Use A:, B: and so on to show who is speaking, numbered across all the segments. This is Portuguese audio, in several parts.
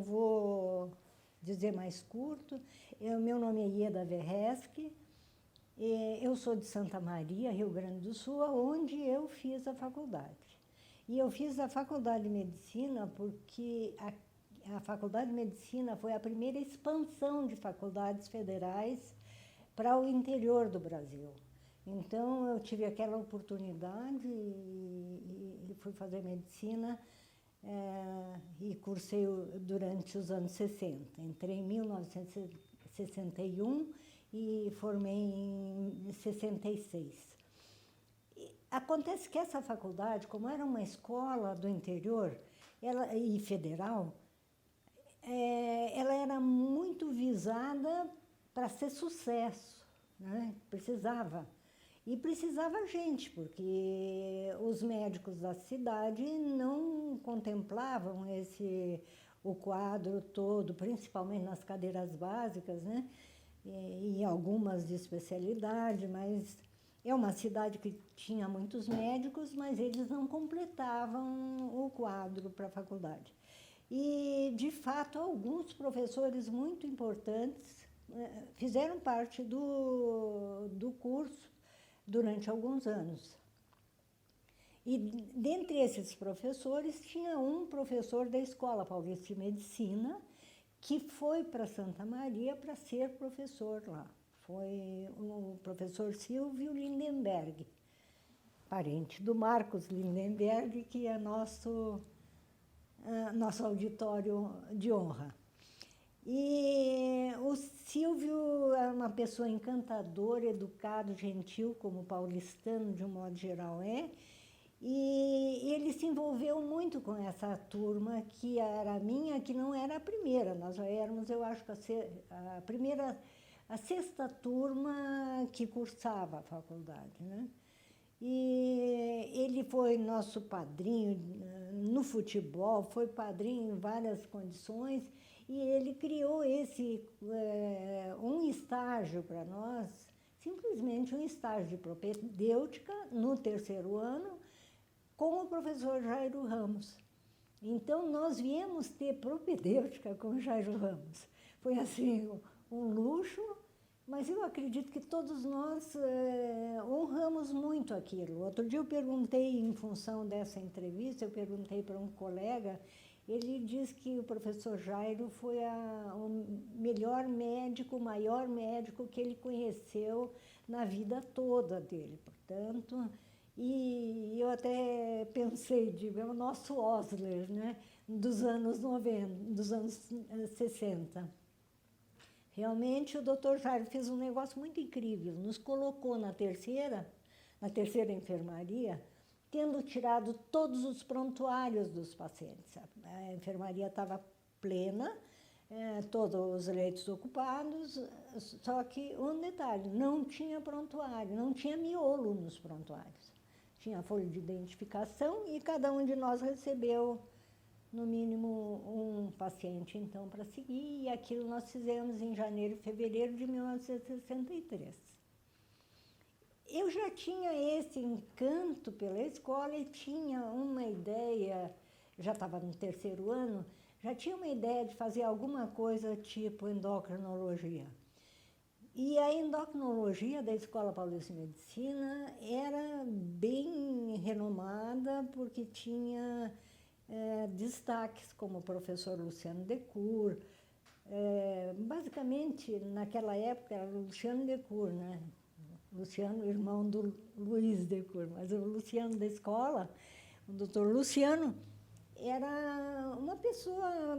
A: vou dizer mais curto. Meu nome é Ieda Verresque, eu sou de Santa Maria, Rio Grande do Sul, onde eu fiz a faculdade. E eu fiz a faculdade de medicina porque a faculdade de medicina foi a primeira expansão de faculdades federais para o interior do Brasil. Então, eu tive aquela oportunidade e fui fazer medicina e cursei durante os anos 60. Entrei em 1961 e formei em 66. Acontece que essa faculdade, como era uma escola do interior e federal, ela era muito visada para ser sucesso, né? Precisava. E precisava gente, porque os médicos da cidade não contemplavam o quadro todo, principalmente nas cadeiras básicas, né? E algumas de especialidade, mas é uma cidade que tinha muitos médicos, mas eles não completavam o quadro para a faculdade. E, de fato, alguns professores muito importantes fizeram parte do curso durante alguns anos. E, dentre esses professores, tinha um professor da Escola Paulista de Medicina que foi para Santa Maria para ser professor lá. Foi o professor Silvio Lindenberg, parente do Marcos Lindenberg, que é nosso auditório de honra. E o Silvio é uma pessoa encantadora, educado, gentil, como o paulistano de um modo geral é, e ele se envolveu muito com essa turma que era minha, que não era a primeira, nós já éramos, eu acho, a sexta turma que cursava a faculdade, né? E ele foi nosso padrinho no futebol, foi padrinho em várias condições, e ele criou um estágio para nós, simplesmente um estágio de propedêutica no terceiro ano, com o professor Jairo Ramos. Então, nós viemos ter propedêutica com o Jairo Ramos. Foi assim, um luxo, mas eu acredito que todos nós honramos muito aquilo. Outro dia eu perguntei, em função dessa entrevista, eu perguntei para um colega, ele disse que o professor Jairo foi o melhor médico, o maior médico que ele conheceu na vida toda dele. Portanto, e eu até pensei, digo, é o nosso Osler, né? Dos anos 90, dos anos 60. Realmente, o doutor Jairo fez um negócio muito incrível. Nos colocou na terceira enfermaria, tendo tirado todos os prontuários dos pacientes. A enfermaria estava plena, todos os leitos ocupados, só que um detalhe, não tinha prontuário, não tinha miolo nos prontuários. Tinha folha de identificação e cada um de nós recebeu, no mínimo, um paciente, então, para seguir, e aquilo nós fizemos em janeiro e fevereiro de 1963. Eu já tinha esse encanto pela escola e tinha uma ideia, já estava no terceiro ano, já tinha uma ideia de fazer alguma coisa tipo endocrinologia. E a endocrinologia da Escola Paulista de Medicina era bem renomada porque tinha destaques como o professor Luciano Decour. Basicamente, naquela época, era o Luciano Decour, né? Luciano, irmão do Luiz Decour, mas o Luciano da escola, o doutor Luciano, era uma pessoa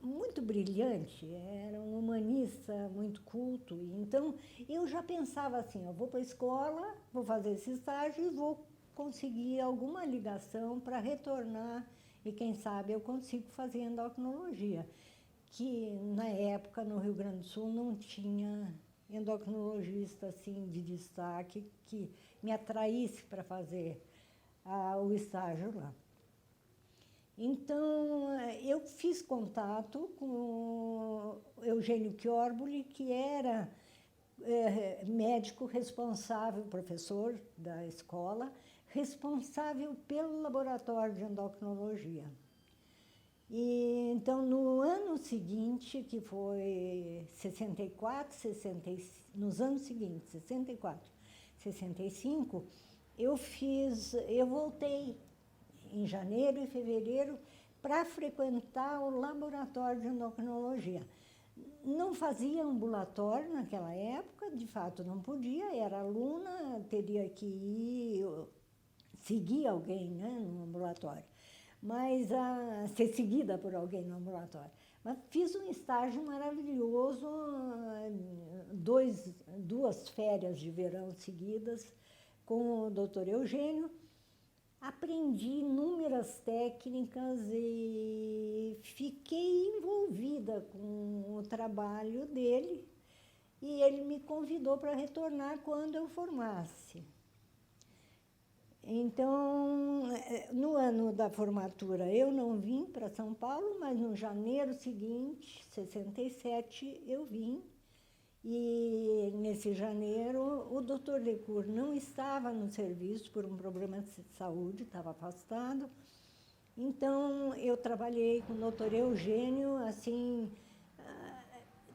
A: muito brilhante, era um humanista muito culto. Então, eu já pensava assim, eu vou para a escola, vou fazer esse estágio e vou conseguir alguma ligação para retornar e, quem sabe, eu consigo fazer endocrinologia, que, na época, no Rio Grande do Sul, não tinha endocrinologista assim, de destaque que me atraísse para fazer o estágio lá. Então, eu fiz contato com o Eugênio Chiorboli, que era médico responsável, professor da escola, responsável pelo laboratório de endocrinologia. E, então, no ano seguinte, que foi 64, 65, nos anos seguintes, 64, 65, eu voltei em janeiro e fevereiro para frequentar o laboratório de endocrinologia. Não fazia ambulatório naquela época, de fato não podia, era aluna, teria que ir, seguir alguém, né, no ambulatório, mas ser seguida por alguém no ambulatório. Mas fiz um estágio maravilhoso, duas férias de verão seguidas com o doutor Eugênio. Aprendi inúmeras técnicas e fiquei envolvida com o trabalho dele, e ele me convidou para retornar quando eu formasse. Então, no ano da formatura, eu não vim para São Paulo, mas no janeiro seguinte, 67, eu vim. E, nesse janeiro, o doutor Lecour não estava no serviço por um problema de saúde, estava afastado. Então, eu trabalhei com o doutor Eugênio, assim,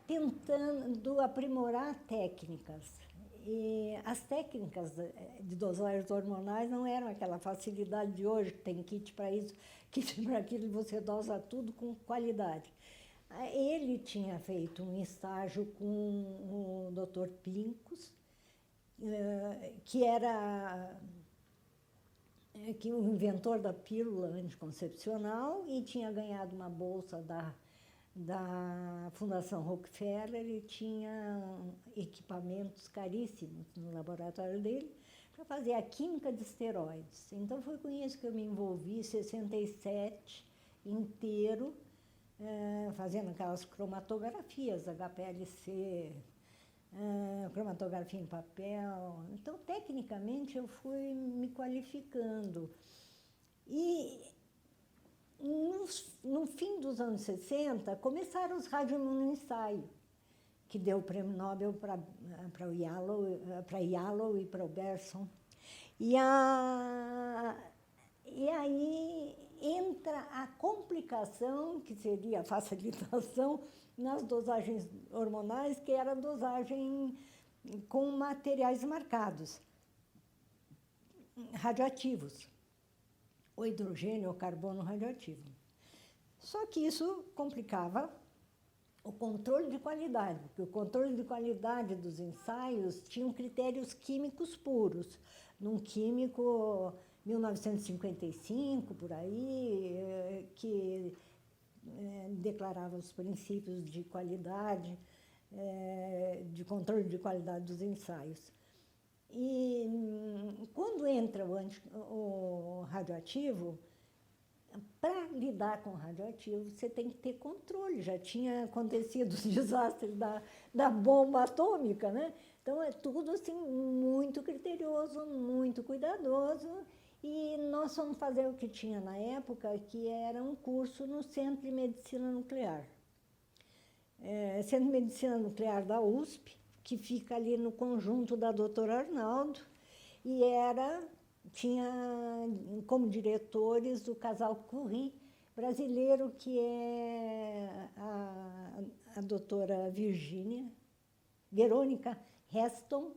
A: tentando aprimorar técnicas. E as técnicas de dosagens hormonais não eram aquela facilidade de hoje, que tem kit para isso, kit para aquilo, você dosa tudo com qualidade. Ele tinha feito um estágio com o Dr. Pincus, que era o inventor da pílula anticoncepcional, e tinha ganhado uma bolsa da Fundação Rockefeller, e tinha equipamentos caríssimos no laboratório dele para fazer a química de esteroides. Então, foi com isso que eu me envolvi, em 67 inteiro, fazendo aquelas cromatografias, HPLC, cromatografia em papel. Então, tecnicamente, eu fui me qualificando. E, no fim dos anos 60, começaram os radioimunoensaios, que deu o prêmio Nobel para o Yalow e para o Berson. E aí entra a complicação, que seria a facilitação nas dosagens hormonais, que era a dosagem com materiais marcados, radioativos, o hidrogênio ou carbono radioativo. Só que isso complicava o controle de qualidade, porque o controle de qualidade dos ensaios tinham critérios químicos puros. Num químico 1955, por aí, que declarava os princípios de qualidade, de controle de qualidade dos ensaios. E quando entra o radioativo, para lidar com o radioativo, você tem que ter controle. Já tinha acontecido os desastres da bomba atômica, né? Então, é tudo assim, muito criterioso, muito cuidadoso. E nós fomos fazer o que tinha na época, que era um curso no Centro de Medicina Nuclear. Centro de Medicina Nuclear da USP, que fica ali no conjunto da doutora Arnaldo, e tinha como diretores o casal Curie, brasileiro, que é a doutora Verônica Heston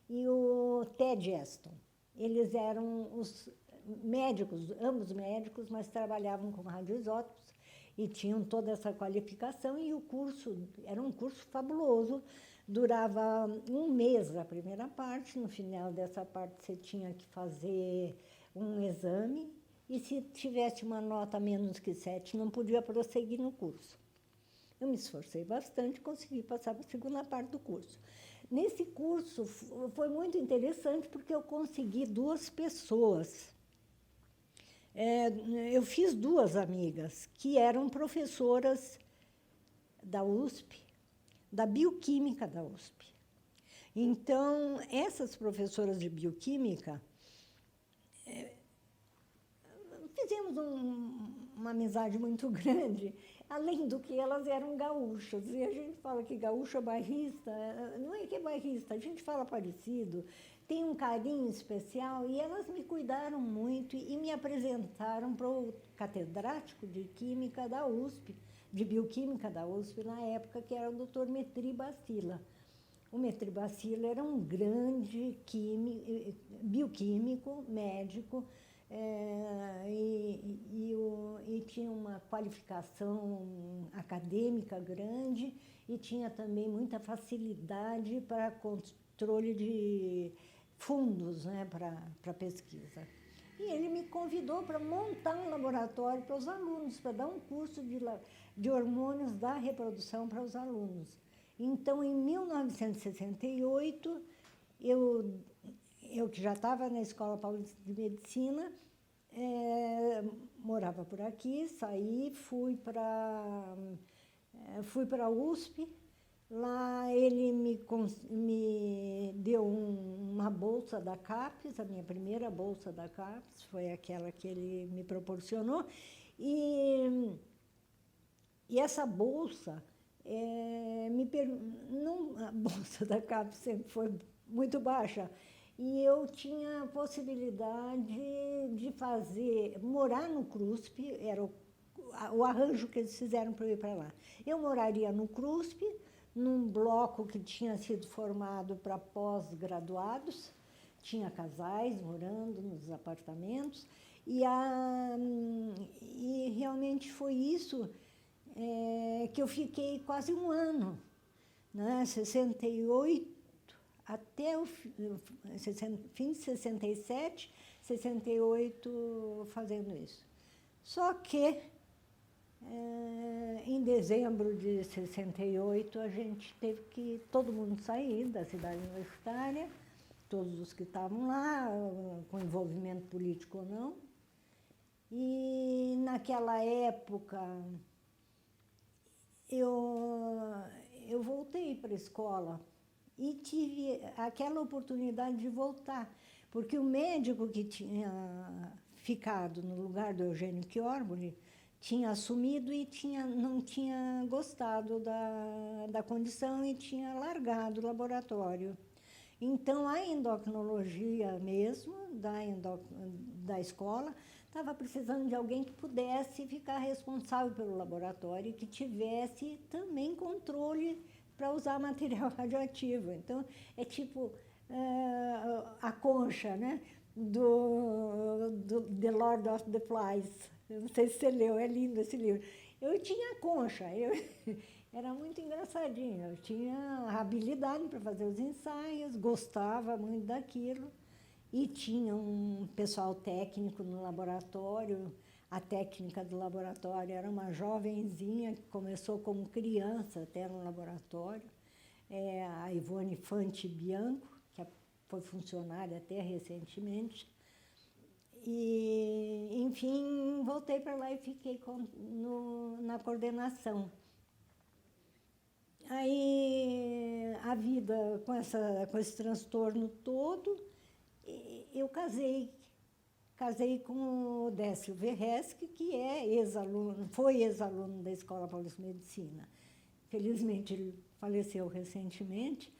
A: e o Ted Heston. Eles eram os médicos, ambos médicos, mas trabalhavam com radioisótopos e tinham toda essa qualificação, e o curso era um curso fabuloso. Durava um mês a primeira parte, no final dessa parte você tinha que fazer um exame, e se tivesse uma nota menos que 7, não podia prosseguir no curso. Eu me esforcei bastante, consegui passar para a segunda parte do curso. Nesse curso foi muito interessante, porque eu consegui 2 pessoas. Eu fiz 2 amigas que eram professoras da USP, da bioquímica da USP. Então, essas professoras de bioquímica, fizemos uma amizade muito grande, além do que elas eram gaúchas. E a gente fala que gaúcho é bairrista, não é que é bairrista, a gente fala parecido, têm um carinho especial e elas me cuidaram muito e me apresentaram para o catedrático de Química da USP, de Bioquímica da USP, na época, que era o Dr. Metri Bacila. O Metri Bacila era um grande bioquímico, médico, e tinha uma qualificação acadêmica grande e tinha também muita facilidade para controle de fundos, né, para pesquisa. E ele me convidou para montar um laboratório para os alunos, para dar um curso de hormônios da reprodução para os alunos. Então, em 1968, eu que já estava na Escola Paulista de Medicina, morava por aqui, saí, fui para a USP. Lá ele me deu uma bolsa da CAPES, a minha primeira bolsa da CAPES, foi aquela que ele me proporcionou. E essa bolsa, a bolsa da CAPES sempre foi muito baixa, e eu tinha a possibilidade de morar no CRUSP, era o arranjo que eles fizeram para eu ir para lá. Eu moraria no CRUSP, num bloco que tinha sido formado para pós-graduados, tinha casais morando nos apartamentos, e realmente foi isso que eu fiquei quase um ano, né? 68, até o fim de 67, 68, fazendo isso. Só que, em dezembro de 68, a gente teve que todo mundo sair da cidade universitária, todos os que estavam lá, com envolvimento político ou não. E, naquela época, eu voltei para a escola e tive aquela oportunidade de voltar, porque o médico que tinha ficado no lugar do Eugênio Chiormoli tinha assumido e não tinha gostado da condição e tinha largado o laboratório. Então, a endocrinologia mesmo, da escola, estava precisando de alguém que pudesse ficar responsável pelo laboratório e que tivesse também controle para usar material radioativo. Então, é tipo a concha, né, do The Lord of the Flies. Eu não sei se você leu, é lindo esse livro. Eu tinha a concha, era muito engraçadinho. Eu tinha habilidade para fazer os ensaios, gostava muito daquilo. E tinha um pessoal técnico no laboratório. A técnica do laboratório era uma jovenzinha que começou como criança até no laboratório, a Ivone Fante Bianco, que foi funcionária até recentemente. E, enfim, voltei para lá e fiquei na coordenação. Aí, a vida com esse transtorno todo, eu casei com o Décio Verresque, que foi ex-aluno da Escola Paulista de Medicina. Felizmente, ele faleceu recentemente.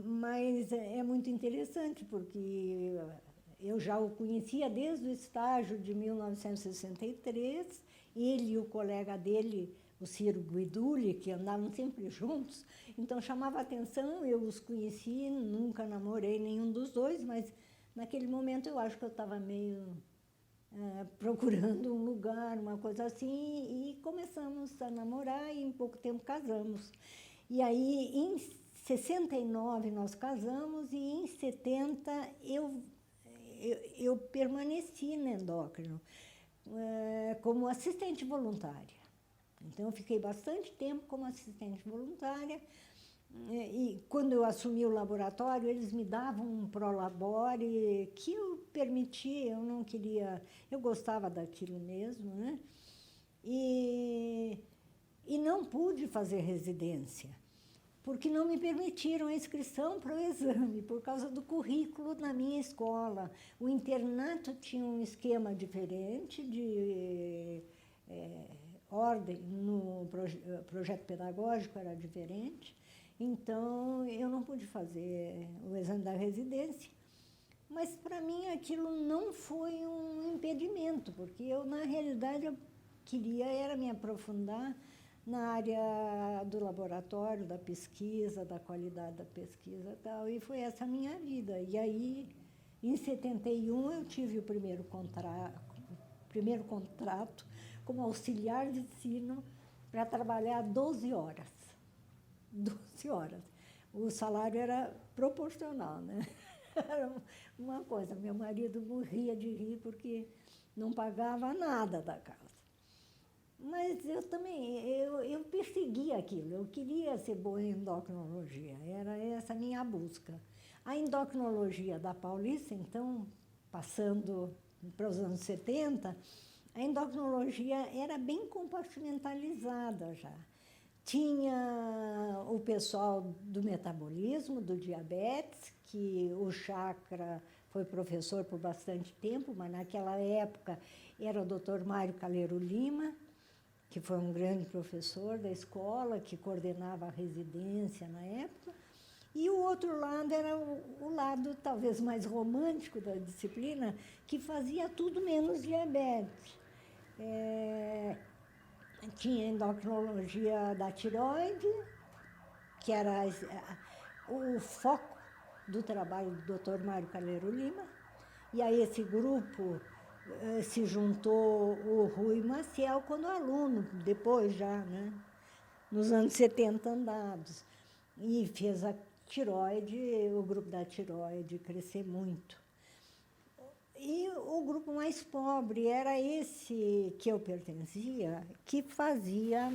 A: Mas é muito interessante, porque eu já o conhecia desde o estágio de 1963, ele e o colega dele, o Ciro Guidulli, que andavam sempre juntos, então chamava a atenção, eu os conheci, nunca namorei nenhum dos dois, mas naquele momento eu acho que eu estava meio procurando um lugar, uma coisa assim, e começamos a namorar e em pouco tempo casamos. E aí, em 69 nós casamos e em 70 eu permaneci na endócrino como assistente voluntária. Então, eu fiquei bastante tempo como assistente voluntária. E quando eu assumi o laboratório, eles me davam um prolabore que eu permitia, eu não queria, eu gostava daquilo mesmo, né? E não pude fazer residência, porque não me permitiram a inscrição para o exame, por causa do currículo na minha escola. O internato tinha um esquema diferente de ordem, no projeto pedagógico era diferente. Então, eu não pude fazer o exame da residência. Mas, para mim, aquilo não foi um impedimento, porque eu, na realidade, eu queria era me aprofundar na área do laboratório, da pesquisa, da qualidade da pesquisa e tal, e foi essa a minha vida. E aí, em 71, eu tive o primeiro contrato como auxiliar de ensino para trabalhar 12 horas. 12 horas. O salário era proporcional, né? Era uma coisa, meu marido morria de rir porque não pagava nada da casa. Mas eu também, eu persegui aquilo, eu queria ser boa em endocrinologia, era essa a minha busca. A endocrinologia da Paulista, então, passando para os anos 70, a endocrinologia era bem compartimentalizada já. Tinha o pessoal do metabolismo, do diabetes, que o Chakra foi professor por bastante tempo, mas naquela época era o Dr. Mário Calero Lima, que foi um grande professor da escola, que coordenava a residência na época. E o outro lado era o lado talvez mais romântico da disciplina, que fazia tudo menos diabetes. Tinha endocrinologia da tireoide, que era o foco do trabalho do Dr. Mário Calero Lima. E a esse grupo se juntou o Rui Maciel quando aluno, depois já, né? Nos anos 70 andados. E fez a tireoide, o grupo da tireoide crescer muito. E o grupo mais pobre era esse que eu pertencia, que fazia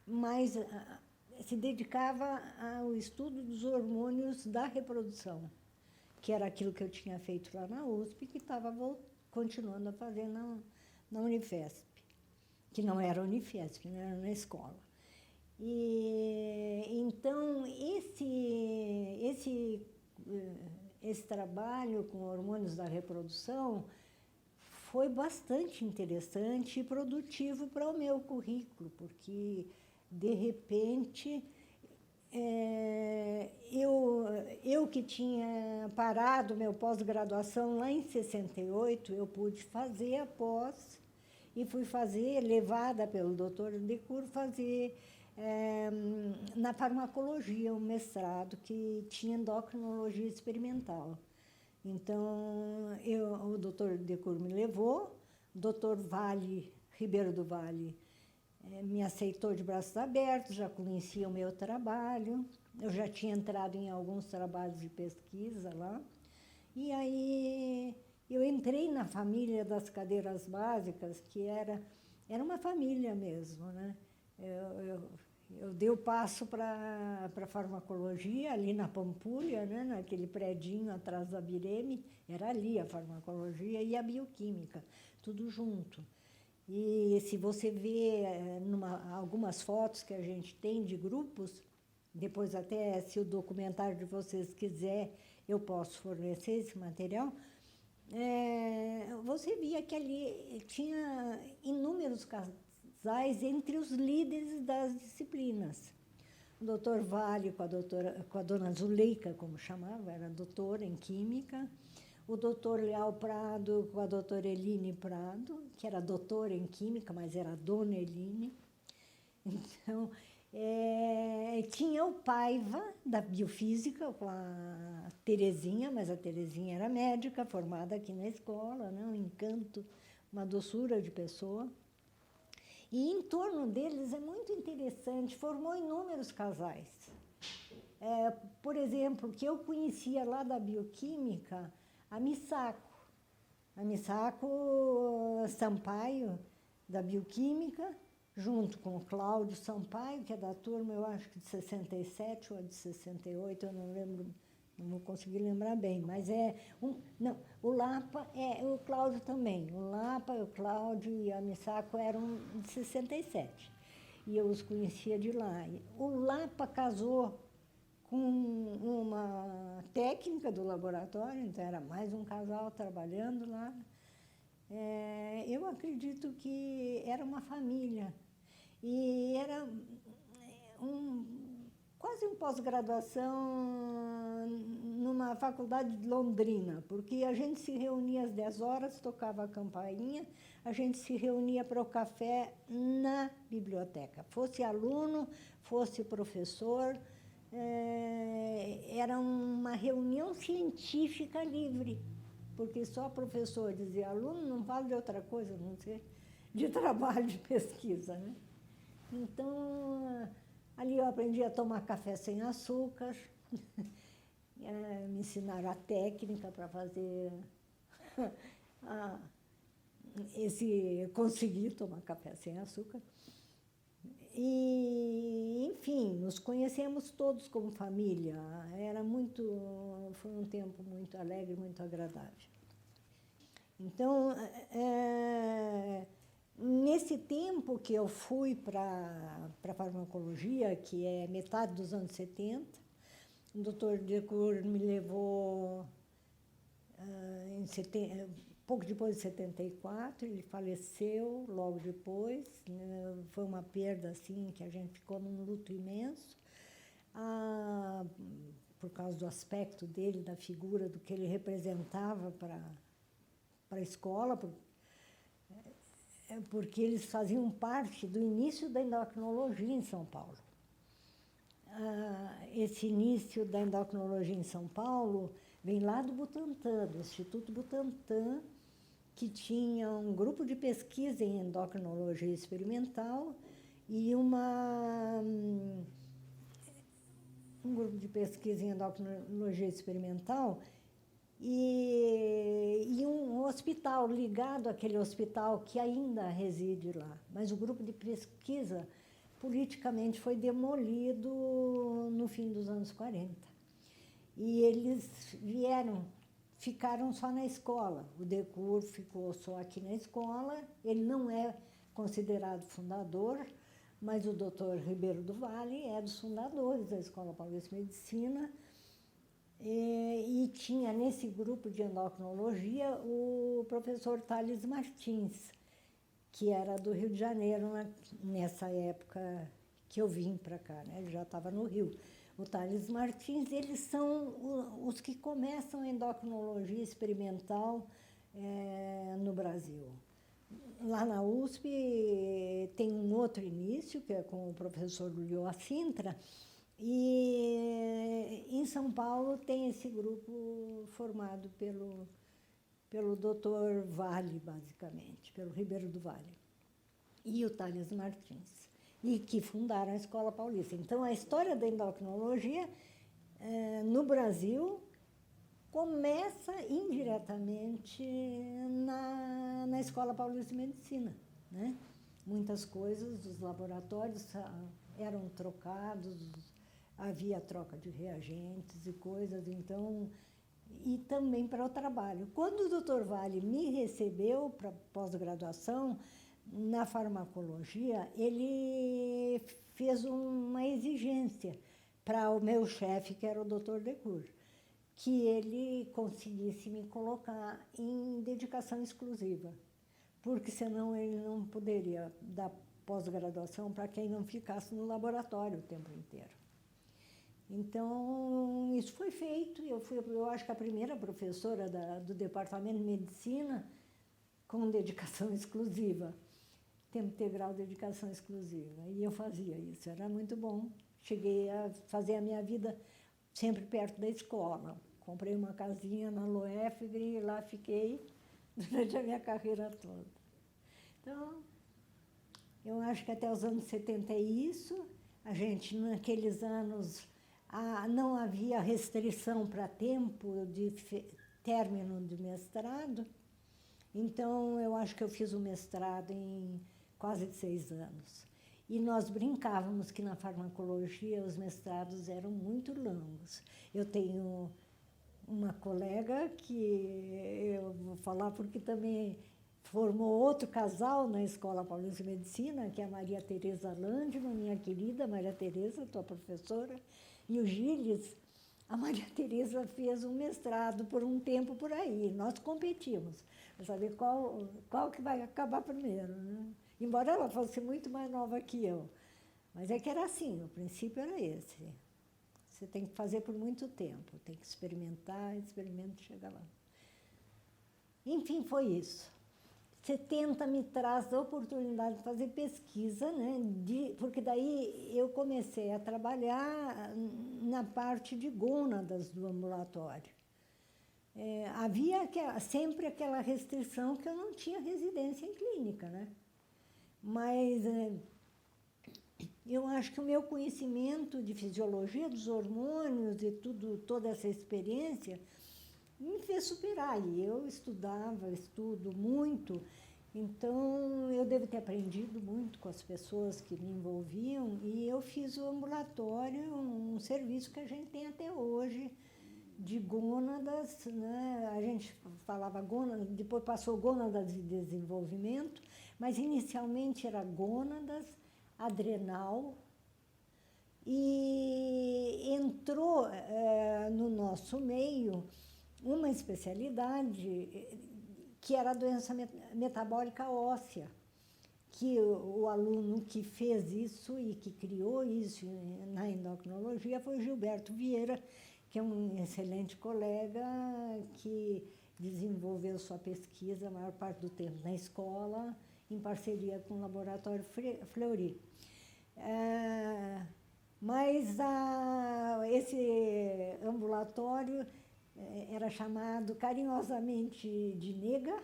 A: mais, se dedicava ao estudo dos hormônios da reprodução, que era aquilo que eu tinha feito lá na USP e que estava continuando a fazer na Unifesp, que não era Unifesp, né, era na escola. E, então, esse trabalho com hormônios da reprodução foi bastante interessante e produtivo para o meu currículo, porque, de repente, eu que tinha parado meu pós-graduação lá em 68, eu pude fazer a pós e fui fazer, levada pelo doutor Decur, fazer na farmacologia, um mestrado que tinha endocrinologia experimental. Então, o doutor Decur me levou, o doutor Ribeiro do Vale me aceitou de braços abertos, já conhecia o meu trabalho, eu já tinha entrado em alguns trabalhos de pesquisa lá, e aí eu entrei na família das cadeiras básicas, que era uma família mesmo, né? Eu dei o passo para a farmacologia, ali na Pampulha, né? Naquele predinho atrás da Bireme, era ali a farmacologia e a bioquímica, tudo junto. E se você vê algumas fotos que a gente tem de grupos, depois até se o documentário de vocês quiser, eu posso fornecer esse material, você via que ali tinha inúmeros casais entre os líderes das disciplinas. O doutor Vale com a dona Zuleika, como chamava, era doutora em Química. O doutor Leal Prado com a doutora Eline Prado, que era doutora em Química, mas era dona Eline. Então, tinha o Paiva, da Biofísica, com a Terezinha, mas a Terezinha era médica, formada aqui na escola, né? Um encanto, uma doçura de pessoa. E em torno deles é muito interessante, formou inúmeros casais. Por exemplo, que eu conhecia lá da bioquímica, a Missaco Sampaio, da bioquímica, junto com o Cláudio Sampaio, que é da turma, eu acho que de 67 ou de 68, eu não lembro, não vou conseguir lembrar bem, mas o Lapa, o Cláudio também. O Lapa, o Cláudio e a Missaco eram de 67, e eu os conhecia de lá. O Lapa casou com uma técnica do laboratório, então era mais um casal trabalhando lá. Eu acredito que era uma família. E era quase uma pós-graduação numa faculdade de Londrina, porque a gente se reunia às 10 horas, tocava a campainha, a gente se reunia para o café na biblioteca. Fosse aluno, fosse professor, era uma reunião científica livre, porque só professores e alunos não falam de outra coisa, não sei, de trabalho de pesquisa, né? Então, ali eu aprendi a tomar café sem açúcar, me ensinaram a técnica para fazer conseguir tomar café sem açúcar. E, enfim, nos conhecemos todos como família. Foi um tempo muito alegre, muito agradável. Então, nesse tempo que eu fui para a farmacologia, que é metade dos anos 70, o doutor Decour me levou pouco depois de 74, ele faleceu logo depois, né? Foi uma perda assim, que a gente ficou num luto imenso, por causa do aspecto dele, da figura, do que ele representava para a escola, porque eles faziam parte do início da endocrinologia em São Paulo. Esse início da endocrinologia em São Paulo vem lá do Butantan, do Instituto Butantan, que tinha um grupo de pesquisa em endocrinologia experimental e um grupo de pesquisa em endocrinologia experimental e um hospital ligado àquele hospital que ainda reside lá. Mas o grupo de pesquisa politicamente foi demolido no fim dos anos 40. E eles ficaram só na escola. O Decour ficou só aqui na escola. Ele não é considerado fundador, mas o doutor Ribeiro do Vale é dos fundadores da Escola Paulista de Medicina. E tinha nesse grupo de endocrinologia o professor Tales Martins, que era do Rio de Janeiro nessa época que eu vim para cá, né? Ele já estava no Rio. O Tales Martins, eles são os que começam a endocrinologia experimental no Brasil. Lá na USP tem um outro início, que é com o professor Lioa Sintra, e em São Paulo tem esse grupo formado pelo doutor Vale, basicamente, pelo Ribeiro do Vale, e o Tales Martins, e que fundaram a Escola Paulista. Então, a história da endocrinologia no Brasil começa indiretamente na Escola Paulista de Medicina, né? Muitas coisas, os laboratórios eram trocados, havia troca de reagentes e coisas, então, e também para o trabalho. Quando o doutor Vale me recebeu para pós-graduação na farmacologia, ele fez uma exigência para o meu chefe, que era o doutor Decour, que ele conseguisse me colocar em dedicação exclusiva, porque senão ele não poderia dar pós-graduação para quem não ficasse no laboratório o tempo inteiro. Então, isso foi feito. Eu acho que a primeira professora do Departamento de Medicina com dedicação exclusiva, tempo integral, dedicação exclusiva. E eu fazia isso, era muito bom. Cheguei a fazer a minha vida sempre perto da escola. Comprei uma casinha na Loefgre e lá fiquei durante a minha carreira toda. Então, eu acho que até os anos 70 é isso. A gente, naqueles anos, não havia restrição para tempo de término do mestrado. Então, eu acho que eu fiz o mestrado em quase 6 anos. E nós brincávamos que na farmacologia os mestrados eram muito longos. Eu tenho uma colega que eu vou falar porque também formou outro casal na Escola Paulista de Medicina, que é a Maria Tereza Landman, minha querida Maria Tereza, tua professora, e o Gilles. A Maria Tereza fez um mestrado por um tempo por aí. Nós competimos para saber qual que vai acabar primeiro, né? Embora ela fosse muito mais nova que eu. Mas é que era assim, o princípio era esse. Você tem que fazer por muito tempo, tem que experimentar, experimenta e chega lá. Enfim, foi isso. 70 me traz a oportunidade de fazer pesquisa, né? Porque daí eu comecei a trabalhar na parte de gônadas do ambulatório. Havia sempre aquela restrição que eu não tinha residência em clínica, né? Mas eu acho que o meu conhecimento de fisiologia dos hormônios e toda essa experiência me fez superar. E eu estudo muito, então eu devo ter aprendido muito com as pessoas que me envolviam, e eu fiz o ambulatório, um serviço que a gente tem até hoje, de gônadas, né? A gente falava gônadas, depois passou gônadas de desenvolvimento, mas inicialmente era gônadas, adrenal, e entrou no nosso meio uma especialidade que era a doença metabólica óssea, que o aluno que fez isso e que criou isso na endocrinologia foi Gilberto Vieira, que é um excelente colega que desenvolveu sua pesquisa a maior parte do tempo na escola, em parceria com o Laboratório Fleury. Mas esse ambulatório era chamado carinhosamente de NEGA,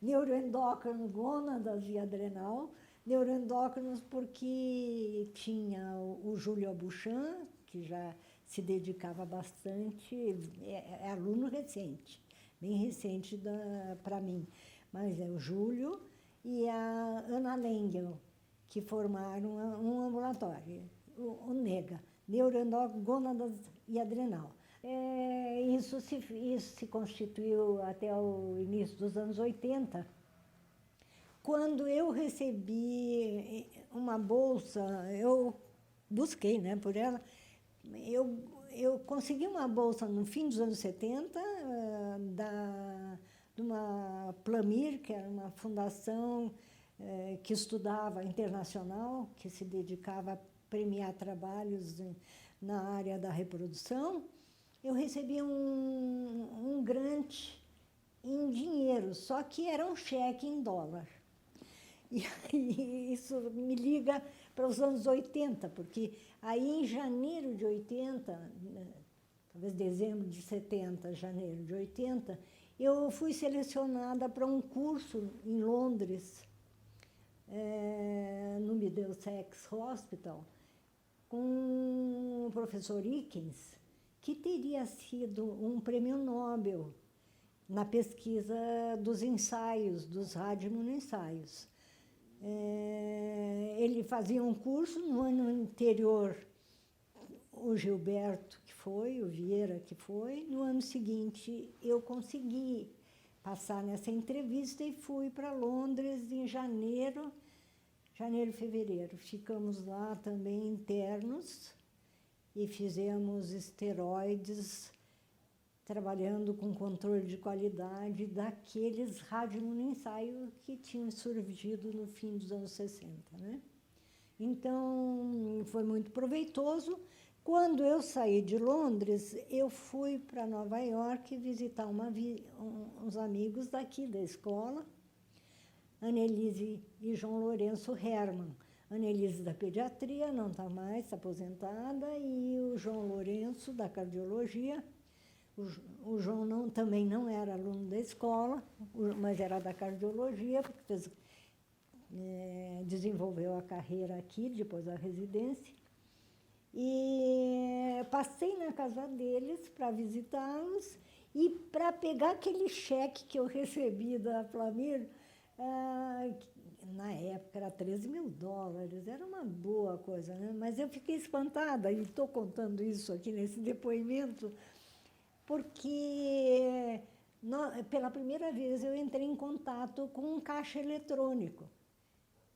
A: neuroendócrino, gônadas e adrenal. Neuroendócrinos porque tinha o Júlio Abuchan, que já se dedicava bastante, é aluno recente, bem recente para mim, mas é o Júlio e a Ana Lengel, que formaram um ambulatório, o NEGA, neuroendócrino, gônadas e adrenal. Isso se constituiu até o início dos anos 80, quando eu recebi uma bolsa, eu busquei, né, por ela, eu consegui uma bolsa no fim dos anos 70 de uma Plamir, que era uma fundação que estudava internacional, que se dedicava a premiar trabalhos na área da reprodução. Eu recebi um grant em dinheiro, só que era um cheque em dólar. E isso me liga para os anos 80, porque aí em janeiro de 80, talvez dezembro de 70, janeiro de 80, eu fui selecionada para um curso em Londres, no Middlesex Hospital, com o professor Ikens, que teria sido um prêmio Nobel na pesquisa dos ensaios, dos radioimunensaios. Ele fazia um curso no ano anterior, o Gilberto, que foi, o Vieira, que foi. No ano seguinte, eu consegui passar nessa entrevista e fui para Londres em janeiro, fevereiro. Ficamos lá também internos e fizemos esteroides, trabalhando com controle de qualidade daqueles radioimunensaios que tinham surgido no fim dos anos 60, né? Então, foi muito proveitoso. Quando eu saí de Londres, eu fui para Nova York visitar uns amigos daqui da escola, Annelise e João Lourenço Hermann. Annelise da pediatria, não está mais, está aposentada, e o João Lourenço da cardiologia. O João também não era aluno da escola, mas era da cardiologia, porque desenvolveu a carreira aqui, depois da residência. E passei na casa deles para visitá-los e para pegar aquele cheque que eu recebi da Plamir, na época era $13.000, era uma boa coisa, né? Mas eu fiquei espantada, e estou contando isso aqui nesse depoimento, porque pela primeira vez eu entrei em contato com um caixa eletrônico.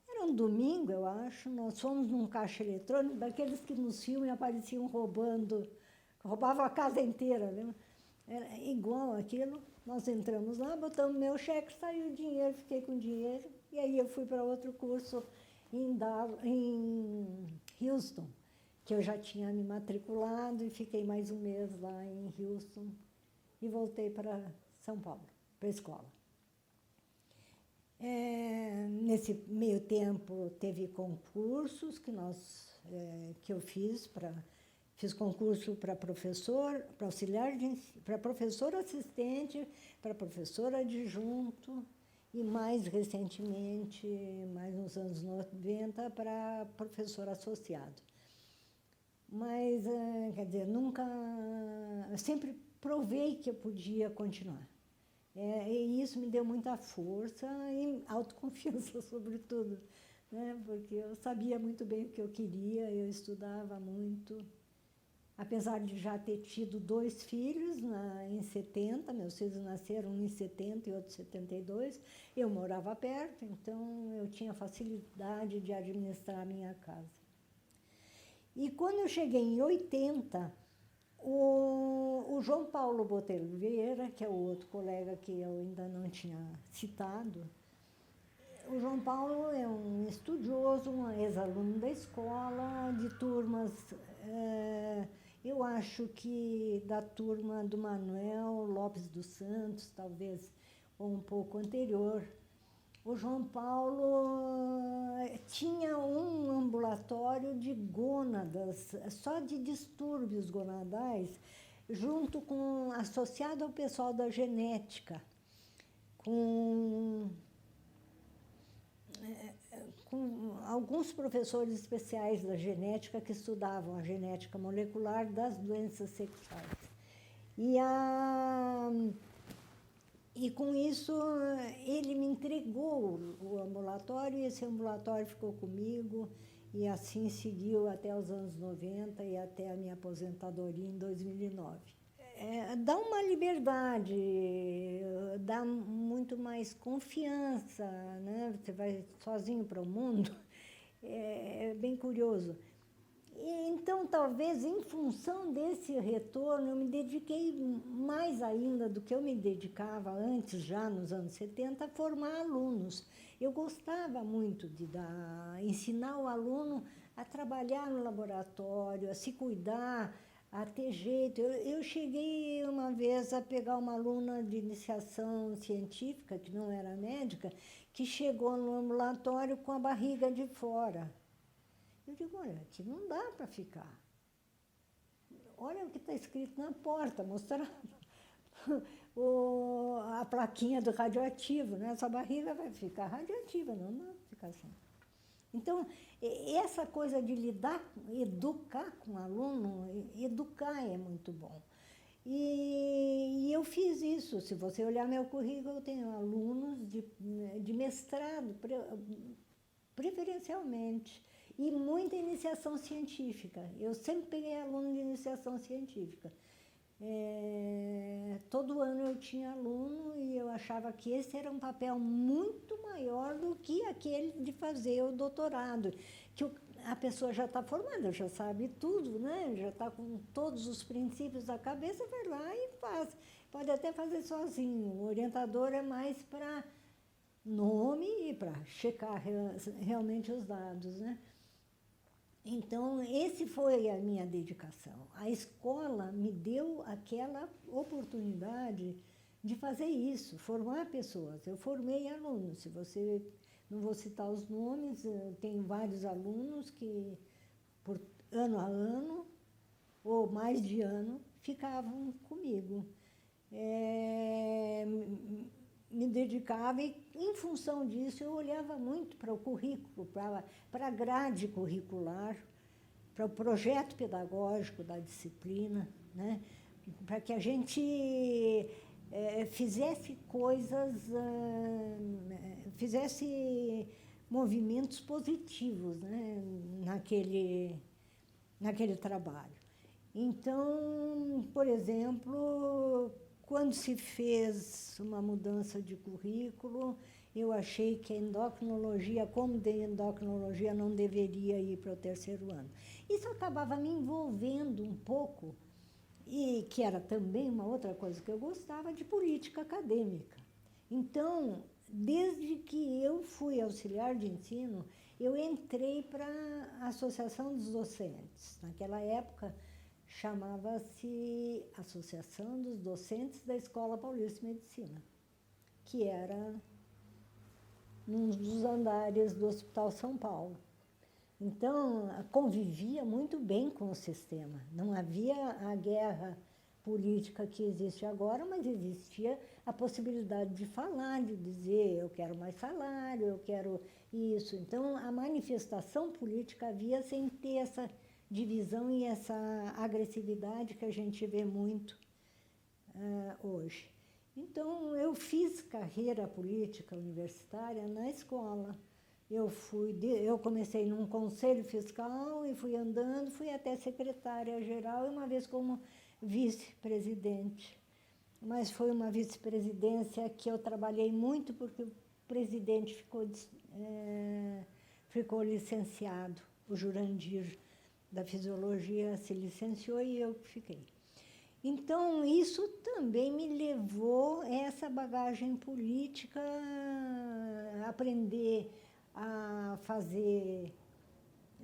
A: Era um domingo, eu acho, nós fomos num caixa eletrônico, daqueles que nos filmes apareciam roubavam a casa inteira, né? Era igual aquilo. Nós entramos lá, botamos meu cheque, saiu o dinheiro, fiquei com o dinheiro, e aí eu fui para outro curso em Houston. que eu já tinha me matriculado e fiquei mais um mês lá em Houston e voltei para São Paulo, para a escola. Nesse meio tempo, teve concursos que eu fiz fiz concurso para professor, para auxiliar para professor assistente, para professor adjunto e mais recentemente, mais nos anos 90, para professor associado. Mas, quer dizer, eu sempre provei que eu podia continuar. E isso me deu muita força e autoconfiança, sobretudo, né? Porque eu sabia muito bem o que eu queria, eu estudava muito. Apesar de já ter tido 2 filhos em 70, meus filhos nasceram um em 70 e outro em 72, eu morava perto, então eu tinha facilidade de administrar a minha casa. E quando eu cheguei em 80, o João Paulo Botelho Vieira, que é o outro colega que eu ainda não tinha citado, o João Paulo é um estudioso, um ex-aluno da escola, de turmas, eu acho que da turma do Manuel Lopes dos Santos, talvez, ou um pouco anterior. O João Paulo tinha um ambulatório de gônadas, só de distúrbios gonadais, associado ao pessoal da genética, com alguns professores especiais da genética que estudavam a genética molecular das doenças sexuais. E com isso, ele me entregou o ambulatório, e esse ambulatório ficou comigo, e assim seguiu até os anos 90 e até a minha aposentadoria em 2009. Dá uma liberdade, dá muito mais confiança, né? Você vai sozinho para o mundo, é bem curioso. Então, talvez, em função desse retorno, eu me dediquei mais ainda do que eu me dedicava antes, já nos anos 70, a formar alunos. Eu gostava muito de ensinar o aluno a trabalhar no laboratório, a se cuidar, a ter jeito. Eu cheguei uma vez a pegar uma aluna de iniciação científica, que não era médica, que chegou no ambulatório com a barriga de fora. Eu digo, olha, aqui não dá para ficar. Olha o que está escrito na porta, mostrando a plaquinha do radioativo, né? Essa barriga vai ficar radioativa, não dá para ficar assim. Então, essa coisa de educar com o aluno, educar é muito bom. E eu fiz isso. Se você olhar meu currículo, eu tenho alunos de mestrado, preferencialmente, e muita iniciação científica. Eu sempre peguei aluno de iniciação científica. Todo ano eu tinha aluno e eu achava que esse era um papel muito maior do que aquele de fazer o doutorado, que a pessoa já está formada, já sabe tudo, né? Já está com todos os princípios da cabeça, vai lá e faz. Pode até fazer sozinho. O orientador é mais para nome e para checar realmente os dados, né? Então, esse foi a minha dedicação. A escola me deu aquela oportunidade de fazer isso, formar pessoas. Eu formei alunos. Se você, não vou citar os nomes, eu tenho vários alunos que, por ano a ano, ou mais de ano, ficavam comigo. Me dedicava e, em função disso, eu olhava muito para o currículo, para a grade curricular, para o projeto pedagógico da disciplina, né? Para que a gente fizesse fizesse movimentos positivos, né? naquele trabalho. Então, por exemplo, quando se fez uma mudança de currículo, eu achei que a endocrinologia, como de endocrinologia, não deveria ir para o 3º ano. Isso acabava me envolvendo um pouco, e que era também uma outra coisa que eu gostava, de política acadêmica. Então, desde que eu fui auxiliar de ensino, eu entrei para a Associação dos Docentes. Naquela época, chamava-se Associação dos Docentes da Escola Paulista de Medicina, que era num dos andares do Hospital São Paulo. Então, convivia muito bem com o sistema. Não havia a guerra política que existe agora, mas existia a possibilidade de falar, de dizer eu quero mais salário, eu quero isso. Então, a manifestação política havia sem ter essa divisão e essa agressividade que a gente vê muito hoje. Então, eu fiz carreira política universitária na escola. Eu comecei num conselho fiscal e fui andando, fui até secretária-geral e uma vez como vice-presidente. Mas foi uma vice-presidência que eu trabalhei muito porque o presidente ficou licenciado. O Jurandir, da Fisiologia, se licenciou e eu fiquei. Então, isso também me levou a essa bagagem política, a aprender a fazer,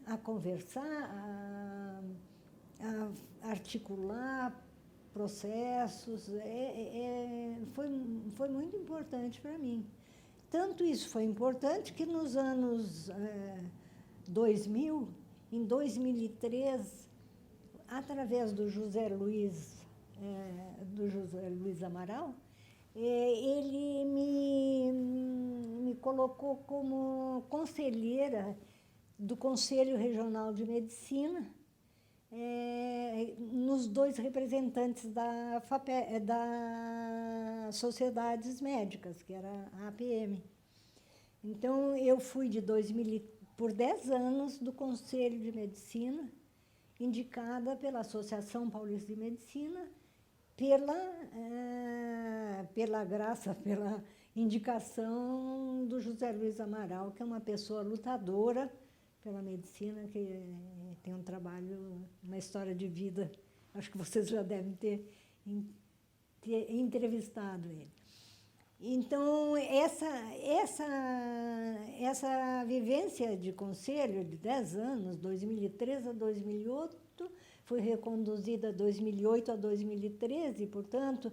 A: a conversar, a articular processos. Foi muito importante para mim. Tanto isso foi importante que nos anos 2000, em 2003, através do José Luiz Amaral, ele me colocou como conselheira do Conselho Regional de Medicina, nos dois representantes das sociedades médicas, que era a APM. Então, eu fui por 10 anos do Conselho de Medicina, indicada pela Associação Paulista de Medicina, pela graça, pela indicação do José Luiz Amaral, que é uma pessoa lutadora pela medicina, que tem um trabalho, uma história de vida. Acho que vocês já devem ter entrevistado ele. Então, essa vivência de conselho de 10 anos, 2003 a 2008, fui reconduzida de 2008 a 2013, portanto,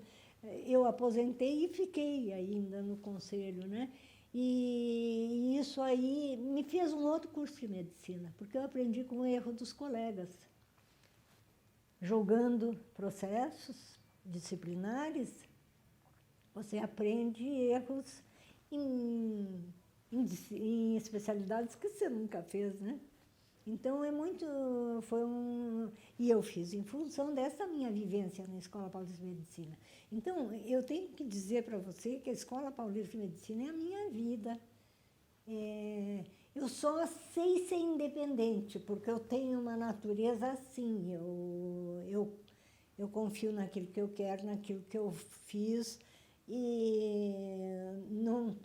A: eu aposentei e fiquei ainda no conselho, né? E isso aí me fez um outro curso de medicina, porque eu aprendi com o erro dos colegas, julgando processos disciplinares. Você aprende erros em especialidades que você nunca fez, né? Então, e eu fiz em função dessa minha vivência na Escola Paulista de Medicina. Então, eu tenho que dizer para você que a Escola Paulista de Medicina é a minha vida. Eu só sei ser independente, porque eu tenho uma natureza assim. Eu confio naquilo que eu quero, naquilo que eu fiz, e não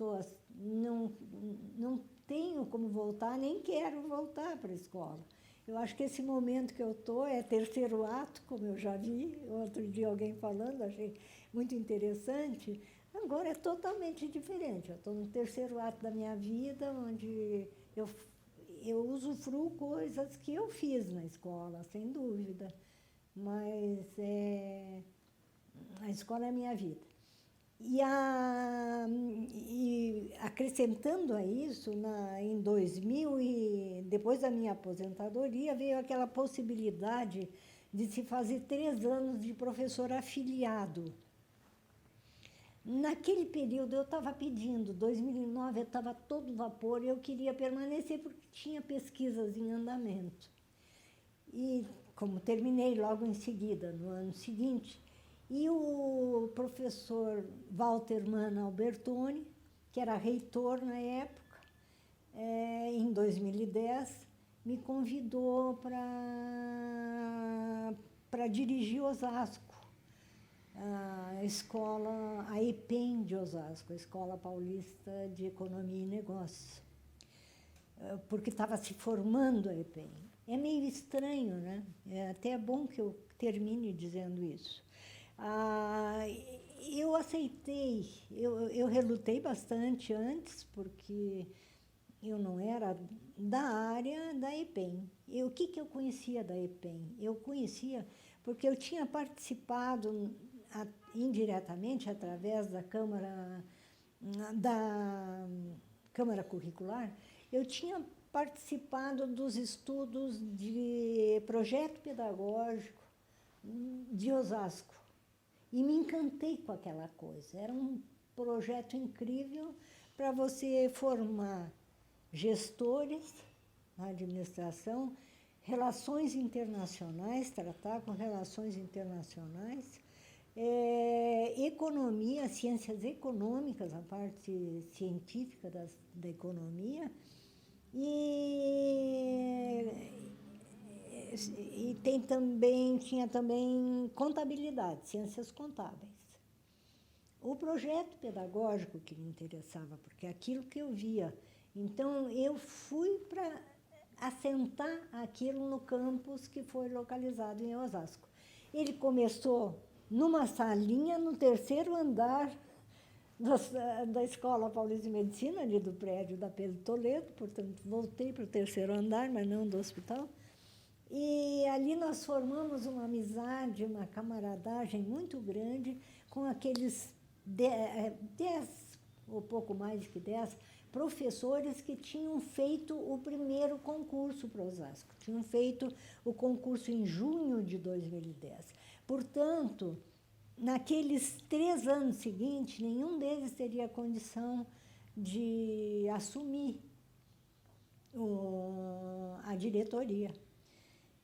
A: tenho como voltar, nem quero voltar para a escola. Eu acho que esse momento que eu estou é terceiro ato, como eu já vi, outro dia alguém falando, achei muito interessante. Agora é totalmente diferente. Eu estou no terceiro ato da minha vida, onde eu usufruo coisas que eu fiz na escola, sem dúvida. Mas a escola é a minha vida. E acrescentando a isso, em 2000, depois da minha aposentadoria, veio aquela possibilidade de se fazer 3 anos de professor afiliado. Naquele período, eu estava pedindo, 2009, eu estava todo vapor, e eu queria permanecer porque tinha pesquisas em andamento. E, como terminei logo em seguida, no ano seguinte, e o professor Walter Mann Albertoni, que era reitor na época, em 2010, me convidou para dirigir Osasco, a escola, a EPEM de Osasco, a Escola Paulista de Economia e Negócios, porque estava se formando a EPEM. É meio estranho, né? Até bom que eu termine dizendo isso. Eu aceitei, eu relutei bastante antes, porque eu não era da área da EPEM. O que eu conhecia da EPEM? Eu conhecia porque eu tinha participado indiretamente através da Câmara Curricular, eu tinha participado dos estudos de projeto pedagógico de Osasco e me encantei com aquela coisa. Era um projeto incrível para você formar gestores na administração, relações internacionais, tratar com relações internacionais, economia, ciências econômicas, a parte científica da economia, e tinha também contabilidade, ciências contábeis. O projeto pedagógico que me interessava, porque é aquilo que eu via. Então, eu fui para assentar aquilo no campus que foi localizado em Osasco. Ele começou numa salinha no 3º andar da Escola Paulista de Medicina, ali do prédio da Pedro Toledo, portanto, voltei para o 3º andar, mas não do hospital. E ali nós formamos uma amizade, uma camaradagem muito grande com aqueles 10, ou pouco mais que 10, professores que tinham feito o primeiro concurso para Osasco. Tinham feito o concurso em junho de 2010. Portanto, naqueles 3 anos seguintes, nenhum deles teria condição de assumir a diretoria.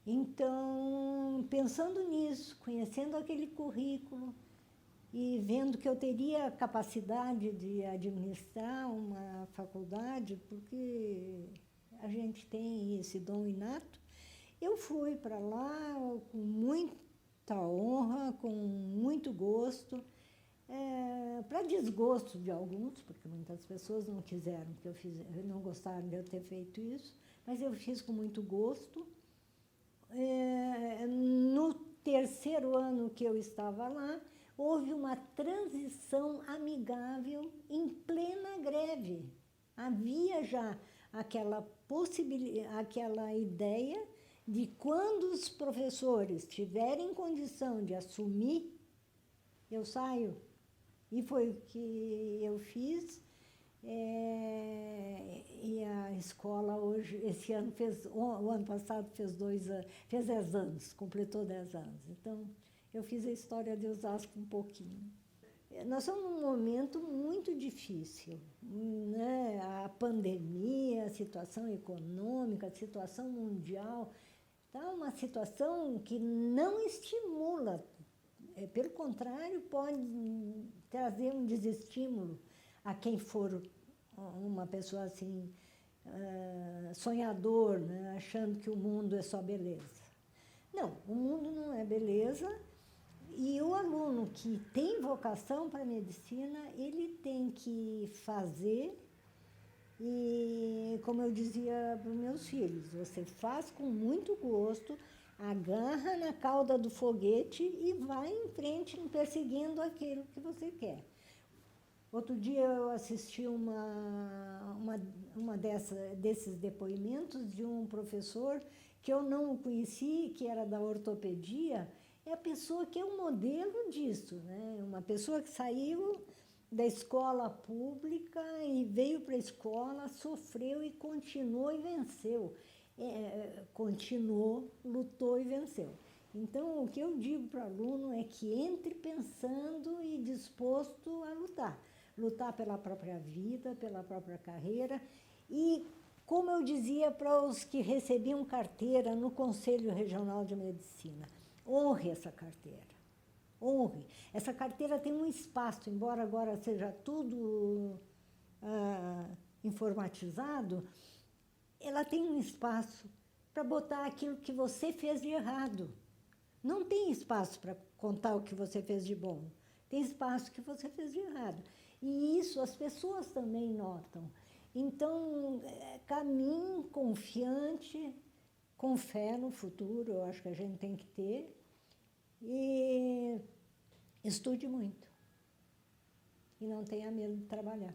A: Então, pensando nisso, conhecendo aquele currículo e vendo que eu teria capacidade de administrar uma faculdade, porque a gente tem esse dom inato, eu fui para lá com muita honra, com muito gosto, para desgosto de alguns, porque muitas pessoas não quiseram que eu fizesse, não gostaram de eu ter feito isso, mas eu fiz com muito gosto. No 3º ano que eu estava lá, houve uma transição amigável em plena greve. Havia já aquela ideia de quando os professores tiverem condição de assumir, eu saio. E foi o que eu fiz. E a escola hoje, esse ano o ano passado fez 10 anos, completou 10 anos. Então, eu fiz a história de Osasco um pouquinho. Nós estamos num momento muito difícil, né? A pandemia, a situação econômica, a situação mundial, está uma situação que não estimula, pelo contrário, pode trazer um desestímulo a quem for uma pessoa assim, sonhador, né? Achando que o mundo é só beleza. Não, o mundo não é beleza, e o aluno que tem vocação para a medicina, ele tem que fazer, e como eu dizia para os meus filhos, você faz com muito gosto, agarra na cauda do foguete e vai em frente perseguindo aquilo que você quer. Outro dia eu assisti desses depoimentos de um professor que eu não conheci, que era da ortopedia. É a pessoa que é um modelo disso, né? Uma pessoa que saiu da escola pública e veio para a escola, sofreu e continuou e venceu. Continuou, lutou e venceu. Então, o que eu digo para o aluno é que entre pensando e disposto a lutar. Lutar pela própria vida, pela própria carreira. E, como eu dizia para os que recebiam carteira no Conselho Regional de Medicina, honre essa carteira. Honre. Essa carteira tem um espaço, embora agora seja tudo informatizado, ela tem um espaço para botar aquilo que você fez de errado. Não tem espaço para contar o que você fez de bom. Tem espaço que você fez de errado. E isso as pessoas também notam. Então, caminhe confiante, com fé no futuro, eu acho que a gente tem que ter, e estude muito. E não tenha medo de trabalhar.